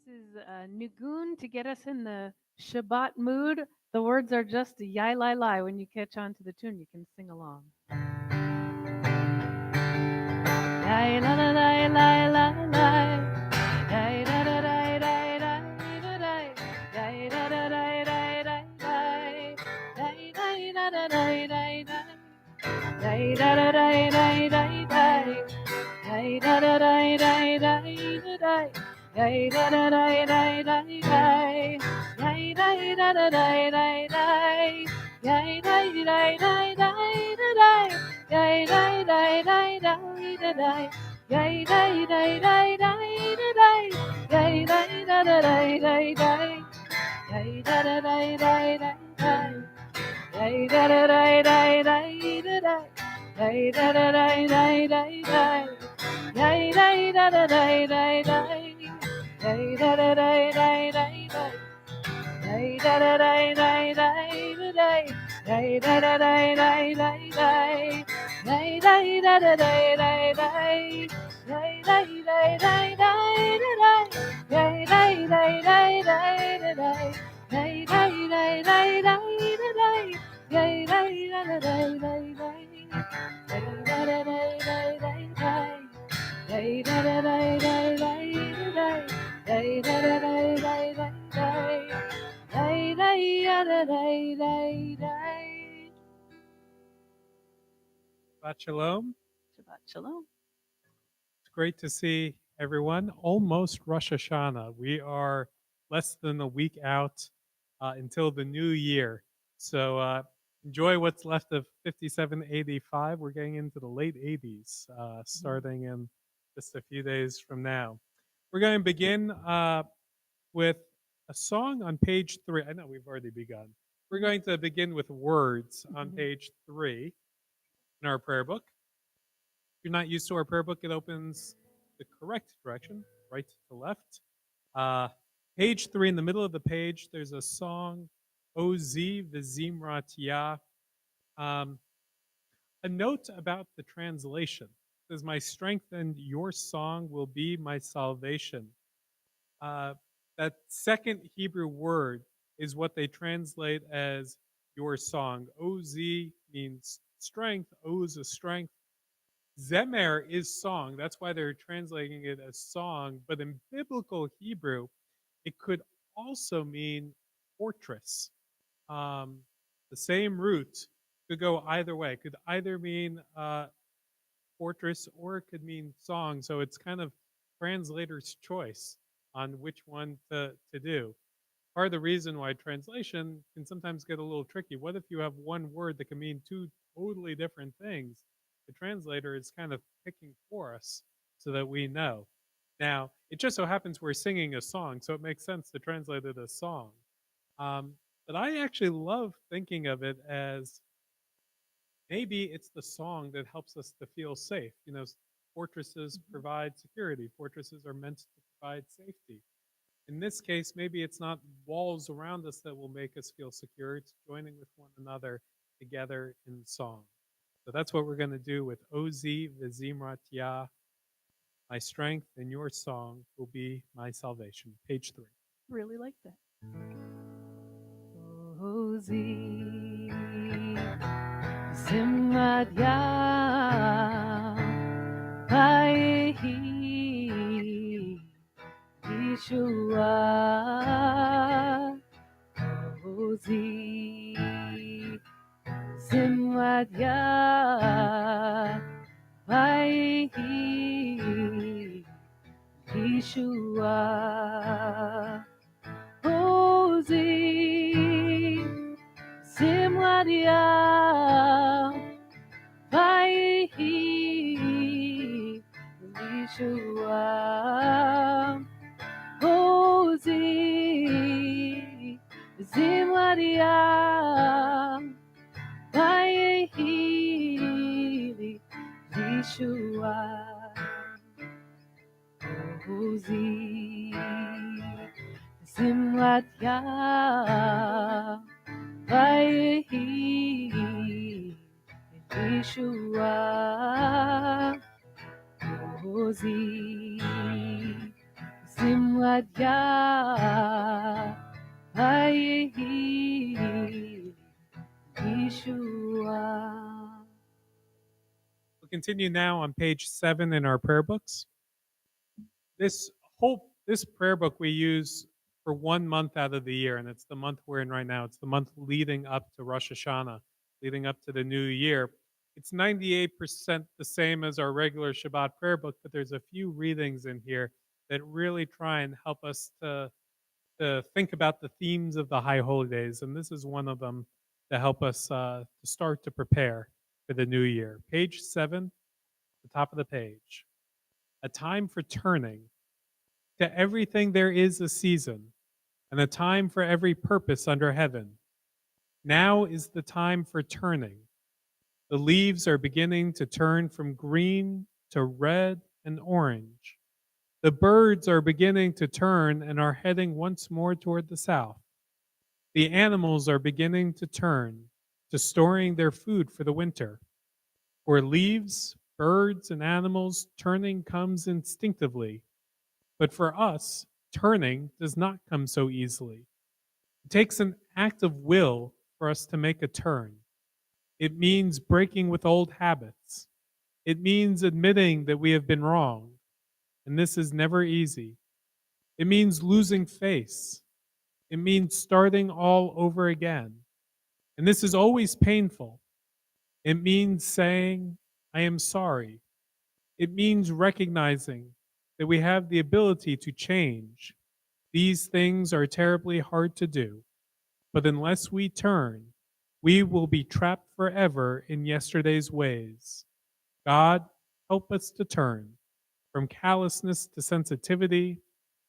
is Nugun to get us in the Shabbat mood. The words are just a yai lai lai. When you catch on to the tune, you can sing along. Yai la la lai lai lai lai. Yai da da da da da da da. Yai da da da da da da. Yai da da da da da. Yai da da da da da da. Yai da da da da da da. Yay da da da da da da. Yay da da da da da da. Yay da da da da da. Yay da da da da da. Yay da da da da da. Yay da da da da da. Yay da da da da da. Yay da da da da da. Yay da da da da da. Yay da da da da da. Yay da da da da da da. Yay da da da da da da. Yay da da da da da da. Yay da da da da da da. Yay da da da da da. Yay da da da da da. Yay da da da da da. Yay da da da da da. Yay da da da da da. Yay da da da da da. Day da da da da da day. Day da da da da da. Shabbat Shalom. Shabbat Shalom. It's great to see everyone. Almost Rosh Hashanah. We are less than a week out until the new year. So enjoy what's left of 5785. We're getting into the late 80s, starting in just a few days from now. We're going to begin with a song on page 3. I know we've already begun. We're going to begin with words on page 3 in our prayer book. If you're not used to our prayer book, it opens the correct direction, right to left. Page 3, in the middle of the page, there's a song, Ozi V'Zimrat Yah. A note about the translation. It says, my strength and your song will be my salvation. That second Hebrew word is what they translate as your song. Oz means strength. Oz is strength. Zemer is song. That's why they're translating it as song. But in biblical Hebrew, it could also mean fortress. The same root could go either way. It could either mean fortress or it could mean song. So it's kind of translator's choice on which one to do. Part of the reason why translation can sometimes get a little tricky. What if you have one word that can mean two totally different things? The translator is kind of picking for us so that we know. Now, it just so happens we're singing a song, so it makes sense to translate it as song. But I actually love thinking of it as maybe it's the song that helps us to feel safe. You know, fortresses provide security. Fortresses are meant to provide safety. In this case, maybe it's not walls around us that will make us feel secure. It's joining with one another together in song. So that's what we're going to do with Ozi V'Zimrat Yah. My strength and your song will be my salvation. Page 3. Really like that. Ozi Zimrat Yah. Vayhi Yeshua. Ozi Zimrat Yah. Vayhi Yeshua. Ozi Zimrat Yah. Vayhi Yeshua. Ozi Zimrat Yah. Vayhi Yeshua. Ozi Zimrat Yah. Vayhi Yeshua. Ozi Zimrat Adya Ayehi Yeshua. We'll continue now on page 7 in our prayer books. This prayer book we use for 1 month out of the year, and it's the month we're in right now. It's the month leading up to Rosh Hashanah, leading up to the new year. It's 98% the same as our regular Shabbat prayer book, but there's a few readings in here that really try and help us to think about the themes of the high holy days, and this is one of them to help us to start to prepare for the new year. Page 7, the top of the page. A time for turning. To everything there is a season, and a time for every purpose under heaven. Now is the time for turning. The leaves are beginning to turn from green to red and orange. The birds are beginning to turn and are heading once more toward the south. The animals are beginning to turn to storing their food for the winter. For leaves, birds, and animals, turning comes instinctively. But for us, turning does not come so easily. It takes an act of will for us to make a turn. It means breaking with old habits. It means admitting that we have been wrong, and this is never easy. It means losing face. It means starting all over again. And this is always painful. It means saying, I am sorry. It means recognizing that we have the ability to change. These things are terribly hard to do, but unless we turn, we will be trapped forever in yesterday's ways. God, help us to turn from callousness to sensitivity,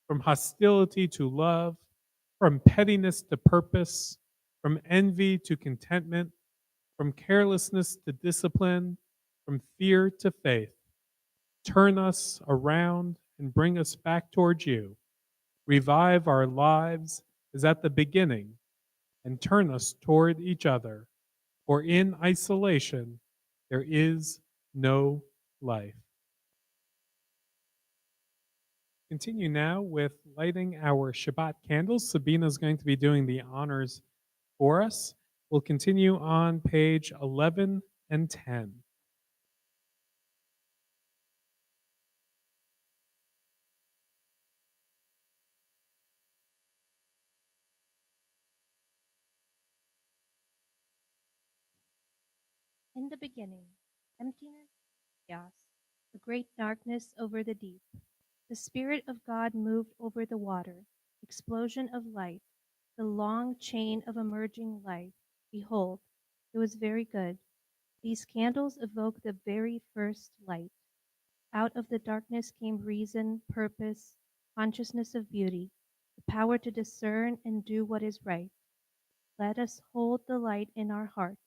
from hostility to love, from pettiness to purpose, from envy to contentment, from carelessness to discipline, from fear to faith. Turn us around and bring us back towards you. Revive our lives as at the beginning and turn us toward each other. For in isolation, there is no life. Continue now with lighting our Shabbat candles. Sabina is going to be doing the honors for us. We'll continue on page 11 and 10. In the beginning, emptiness, chaos, a great darkness over the deep. The Spirit of God moved over the water, explosion of light, the long chain of emerging life. Behold, it was very good. These candles evoke the very first light. Out of the darkness came reason, purpose, consciousness of beauty, the power to discern and do what is right. Let us hold the light in our hearts.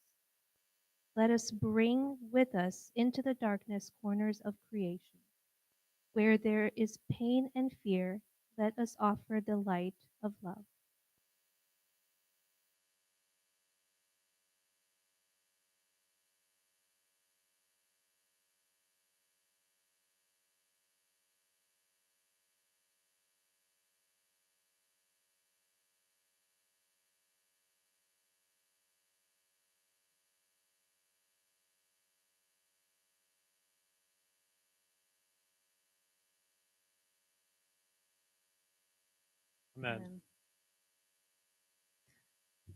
Let us bring with us into the darkness corners of creation. Where there is pain and fear, let us offer the light of love. Amen. Amen.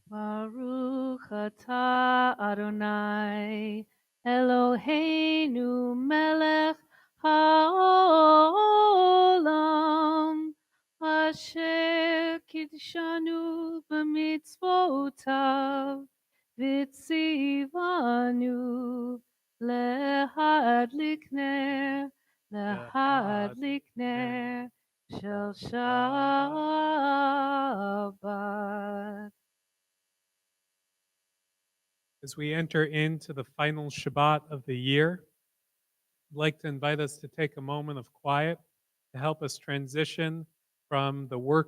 Baruch atah Adonai Eloheinu melech haolam asher kidshanu b'mitzvotav v'tzivanu lehadlik ner shel Shabbat. As we enter into the final Shabbat of the year, I'd like to invite us to take a moment of quiet to help us transition from the work